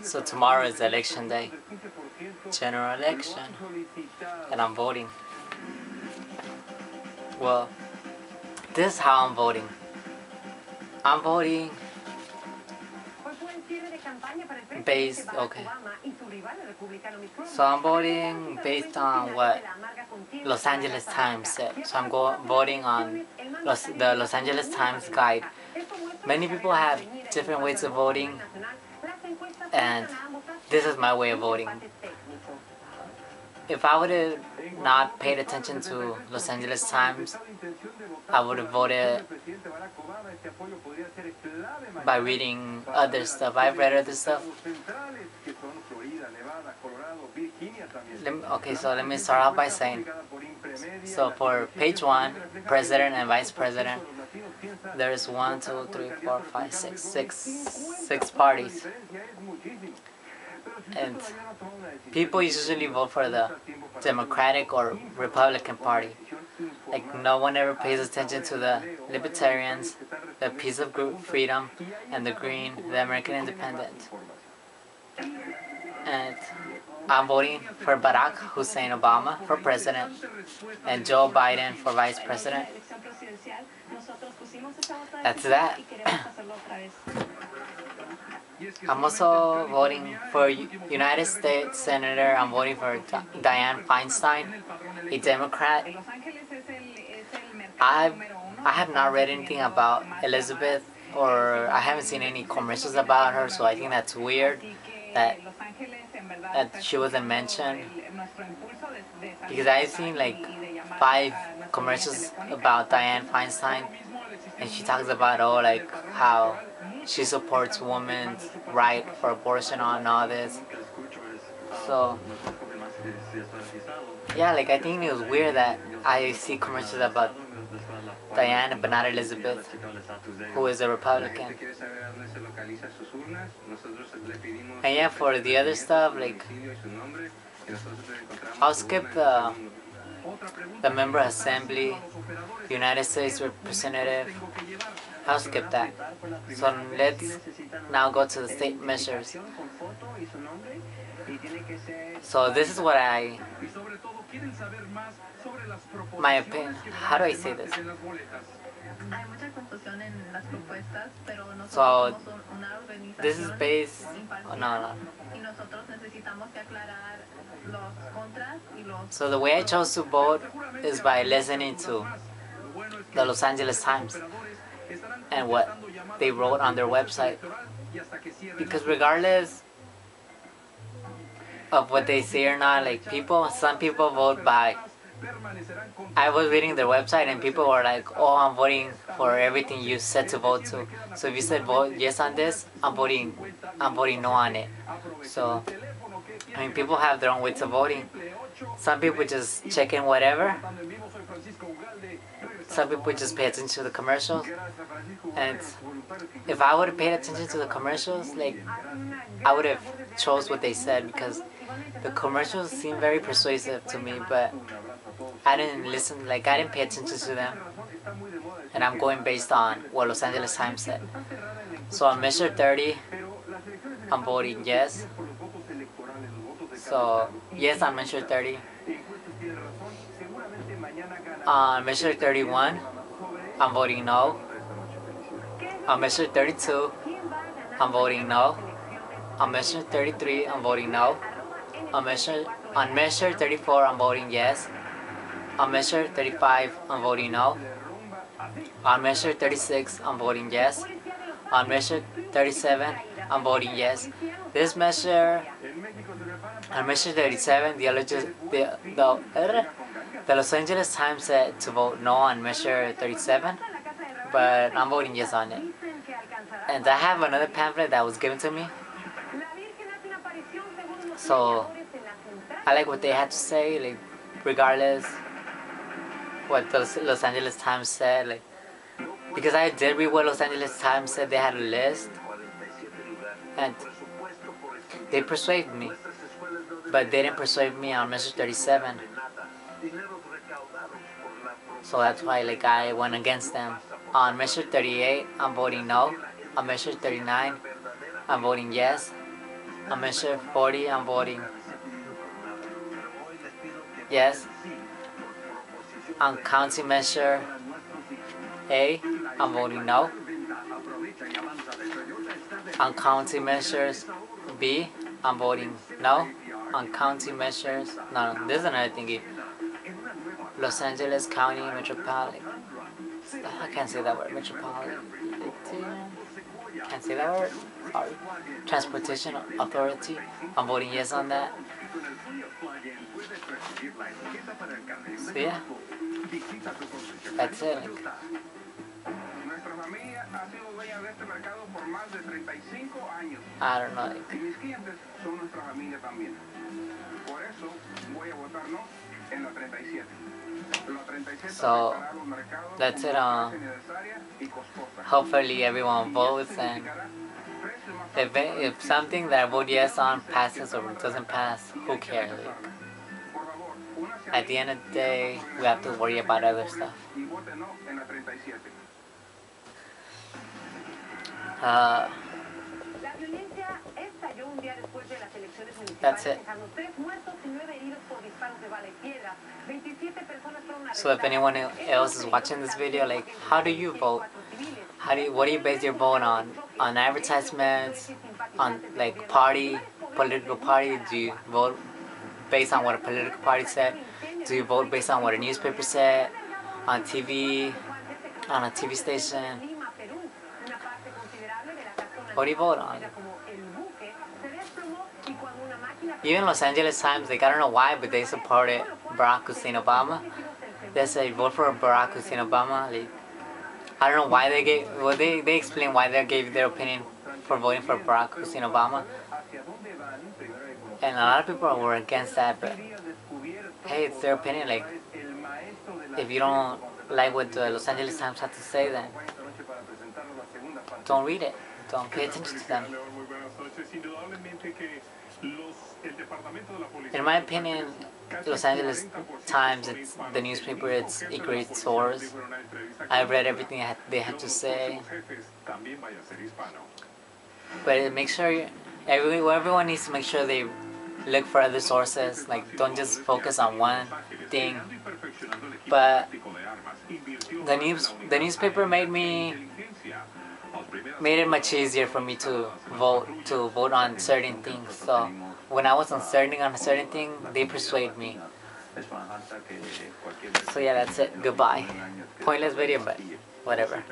So tomorrow is election day, general election, and I'm voting. Well, this is how I'm voting. I'm voting based, okay. So I'm voting based on what Los Angeles Times said. So I'm voting on the Los Angeles Times guide. Many people have different ways of voting, and this is my way of voting. If I would have not paid attention to Los Angeles Times, I would have voted by reading other stuff. I've read other stuff. Okay, so let me start off by saying, so for page 1, president and vice president, there's 1, 2, 3, 4, 5, 6 parties. And people usually vote for the Democratic or Republican Party. Like, no one ever pays attention to the Libertarians, the Peace of Freedom, and the Green, the American Independent. And I'm voting for Barack Hussein Obama for president and Joe Biden for vice president. That's that. I'm also voting for United States Senator. I'm voting for Dianne Feinstein, a Democrat. I have not read anything about Elizabeth, or I haven't seen any commercials about her, so I think that's weird that she wasn't mentioned, because I've seen like 5 commercials about Dianne Feinstein, and she talks about like how she supports women's right for abortion and all this. So yeah, like I think it was weird that I see commercials about Diana but not Elizabeth, who is a Republican. And yeah, for the other stuff, like I'll skip the member assembly, United States representative. I'll skip that. So let's now go to the state measures. So this is what my opinion. How do I say this? So this is based. No. So the way I chose to vote is by listening to the Los Angeles Times and what they wrote on their website. Because regardless of what they say or not, like some people vote by. I was reading their website and people were like, "Oh, I'm voting for everything you said to vote to." So if you said vote yes on this, I'm voting no on it. So I mean, people have their own ways of voting. Some people just check in whatever. Some people just pay attention to the commercials. And if I would have paid attention to the commercials, like I would have chose what they said, because the commercials seem very persuasive to me, but I didn't listen, like I didn't pay attention to them. And I'm going based on what Los Angeles Times said. So on Measure 30, I'm voting yes. So yes on Measure 30. On Measure 31, I'm voting no. On Measure 32, I'm voting no. On Measure 33, I'm voting no. On Measure 34, I'm voting yes. On Measure 35, I'm voting no. On Measure 36, I'm voting yes. On Measure 37, I'm voting yes. This measure, on Measure 37, the Los Angeles Times said to vote no on Measure 37, but I'm voting yes on it. And I have another pamphlet that was given to me, so I like what they had to say, like regardless what the Los Angeles Times said, like, because I did read what Los Angeles Times said. They had a list and they persuaded me, but they didn't persuade me on Measure 37. So that's why like I went against them. On Measure 38, I'm voting no. On Measure 39, I'm voting yes. On measure 40, I'm voting yes. On county measure A, I'm voting no. On county measures B, I'm voting no. On county measures, no, this is another thingy. Los Angeles County Metropolitan, I can't say that word, Metropolitan, can't say that word, sorry. Transportation Authority, I'm voting yes on that. So yeah, that's it. I don't know. So that's it. Hopefully everyone votes, and if something that I vote yes on passes or doesn't pass, who cares? At the end of the day, we have to worry about other stuff. That's it. So if anyone else is watching this video, like, how do you vote? What do you base your vote on? On advertisements? On like political party? Do you vote based on what a political party said? Do you vote based on what a newspaper said? On TV? On a TV station? What do you vote on? Even Los Angeles Times, like, I don't know why, but they supported Barack Hussein Obama. They say vote for Barack Hussein Obama. Like, I don't know why they gave. Well, they explained why they gave their opinion for voting for Barack Hussein Obama. And a lot of people were against that, but hey, it's their opinion. Like, if you don't like what the Los Angeles Times had to say, then don't read it. Don't pay attention to them. In my opinion, Los Angeles Times, it's the newspaper, it's a great source. I've read everything they had to say. But make sure everyone needs to make sure they look for other sources. Like, don't just focus on one thing. But the newspaper made it much easier for me to vote on certain things. So when I was uncertain on a certain thing, they persuade me. So yeah, that's it. Goodbye. Pointless video, but whatever.